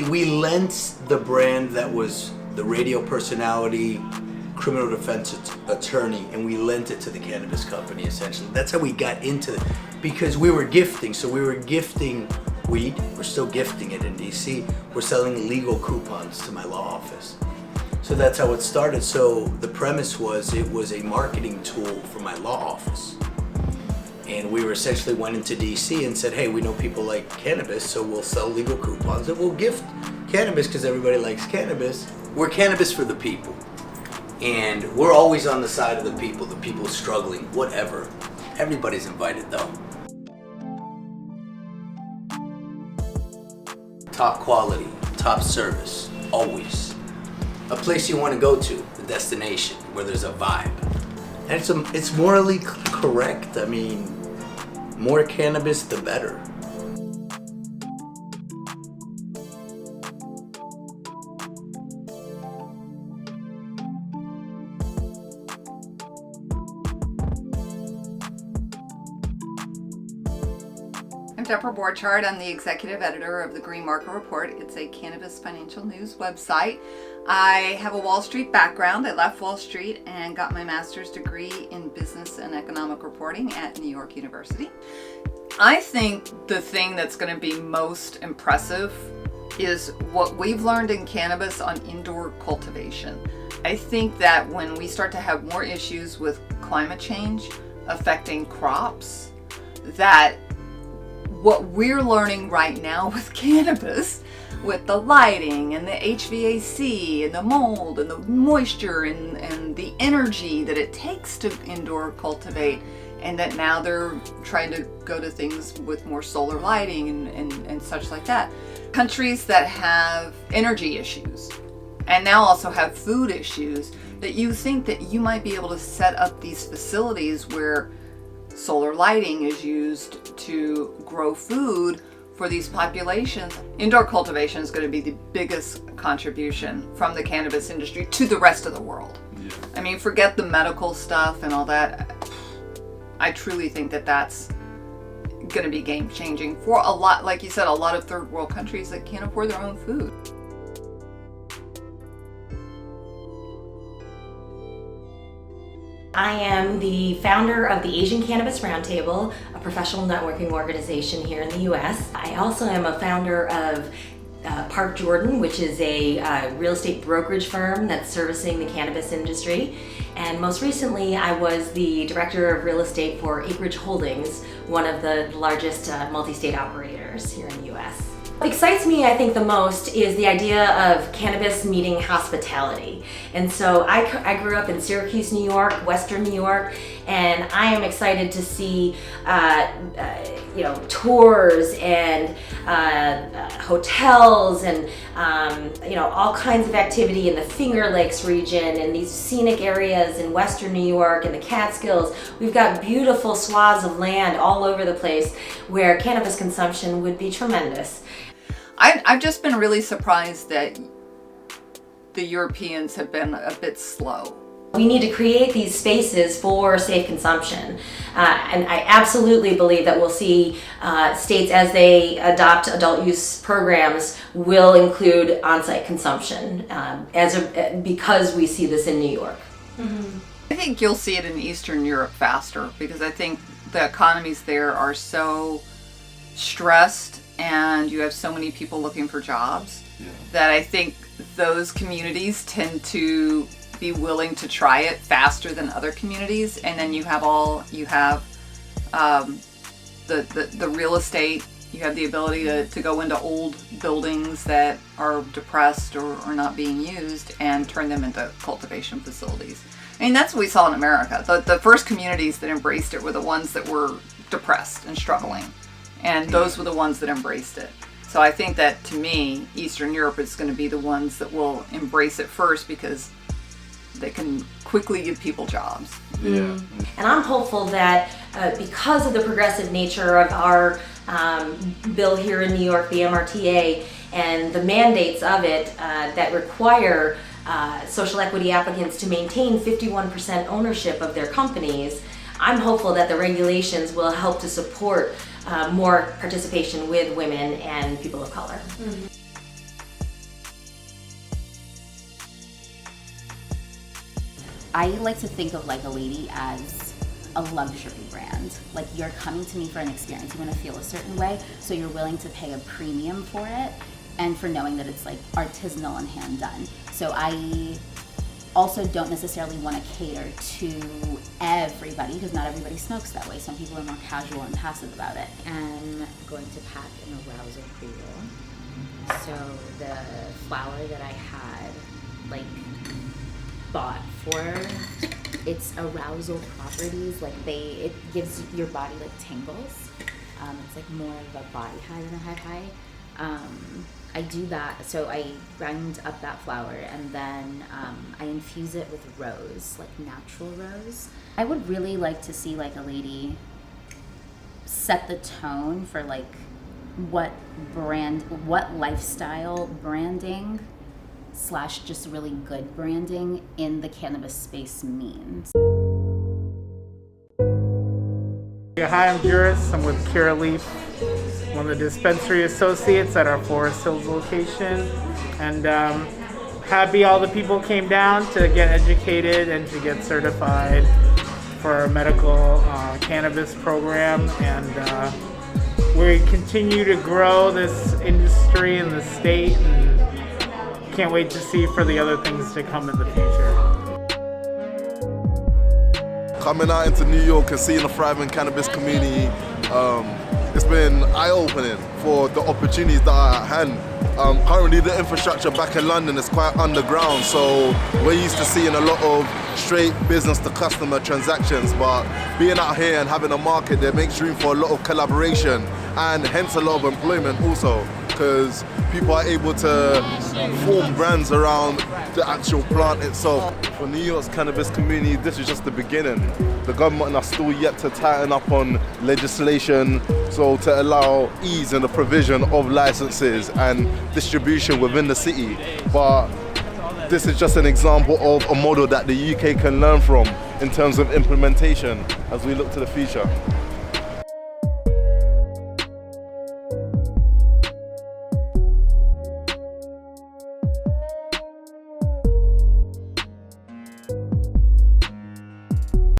we lent the brand that was the radio personality, criminal defense attorney, and we lent it to the cannabis company, essentially. That's how we got into it, because we were gifting. So we were gifting weed. We're still gifting it in DC. We're selling legal coupons to my law office. So that's how it started. So the premise was it was a marketing tool for my law office. And we were essentially went into DC and said, hey, we know people like cannabis, so we'll sell legal coupons and we'll gift cannabis because everybody likes cannabis. We're cannabis for the people. And we're always on the side of the people struggling, whatever. Everybody's invited though. Top quality, top service, always. A place you want to go to, the destination, where there's a vibe. And it's morally correct. I mean, more cannabis, the better. I'm Deborah Borchardt. I'm the executive editor of the Green Market Report. It's a cannabis financial news website. I have a Wall Street background. I left Wall Street and got my master's degree in business and economic reporting at New York University. I think the thing that's going to be most impressive is what we've learned in cannabis on indoor cultivation. I think that when we start to have more issues with climate change affecting crops, that what we're learning right now with cannabis, with the lighting and the HVAC and the mold and the moisture and the energy that it takes to indoor cultivate, and that now they're trying to go to things with more solar lighting and such like that. Countries that have energy issues and now also have food issues, that you think that you might be able to set up these facilities where solar lighting is used to grow food for these populations. Indoor cultivation is going to be the biggest contribution from the cannabis industry to the rest of the world. Yeah. I mean, forget the medical stuff and all that. I truly think that that's going to be game changing for a lot, like you said, a lot of third world countries that can't afford their own food. I am the founder of the Asian Cannabis Roundtable, a professional networking organization here in the U.S. I also am a founder of Park Jordan, which is a real estate brokerage firm that's servicing the cannabis industry. And most recently, I was the director of real estate for Acreage Holdings, one of the largest multi-state operators here in the U.S. What excites me, I think, the most is the idea of cannabis meeting hospitality. And so I grew up in Syracuse, New York, Western New York, and I am excited to see tours and hotels and all kinds of activity in the Finger Lakes region and these scenic areas in Western New York and the Catskills. We've got beautiful swaths of land all over the place where cannabis consumption would be tremendous. I've just been really surprised that the Europeans have been a bit slow. We need to create these spaces for safe consumption. And I absolutely believe that we'll see states, as they adopt adult use programs, will include on-site consumption because we see this in New York. Mm-hmm. I think you'll see it in Eastern Europe faster, because I think the economies there are so stressed and you have so many people looking for jobs that I think those communities tend to be willing to try it faster than other communities. And then you have the real estate. You have the ability to go into old buildings that are depressed or are not being used and turn them into cultivation facilities. I mean, that's what we saw in America. The first communities that embraced it were the ones that were depressed and struggling. And those were the ones that embraced it. So I think that, to me, Eastern Europe is going to be the ones that will embrace it first, because they can quickly give people jobs. Yeah. And I'm hopeful that because of the progressive nature of our bill here in New York, the MRTA, and the mandates of it that require social equity applicants to maintain 51% ownership of their companies, I'm hopeful that the regulations will help to support more participation with women and people of color. Mm-hmm. I like to think of Like a Lady as a luxury brand. Like, you're coming to me for an experience, you want to feel a certain way, so you're willing to pay a premium for it, and for knowing that it's like artisanal and hand done. So I also don't necessarily want to cater to everybody, because not everybody smokes that way. Some people are more casual and passive about it. I'm going to pack an arousal pre-roll. So the flower that I had bought for its arousal properties, it gives your body tingles. It's more of a body high than a head high. I do that, so I grind up that flower and then I infuse it with rose, natural rose. I would really like to see Like a Lady set the tone for what lifestyle branding / just really good branding in the cannabis space means. Yeah, hi, I'm Juris. I'm with kiraleaf, one of the dispensary associates at our Forest Hills location, and happy all the people came down to get educated and to get certified for our medical cannabis program, and we continue to grow this industry in the state, and can't wait to see for the other things to come in the future. Coming out into New York and seeing a thriving cannabis community, it's been eye-opening for the opportunities that are at hand. Currently the infrastructure back in London is quite underground, so we're used to seeing a lot of straight business to customer transactions, but being out here and having a market there makes room for a lot of collaboration and hence a lot of employment also, because people are able to form brands around the actual plant itself. For New York's cannabis community, this is just the beginning. The government are still yet to tighten up on legislation, so to allow ease in the provision of licenses and distribution within the city. But this is just an example of a model that the UK can learn from in terms of implementation as we look to the future.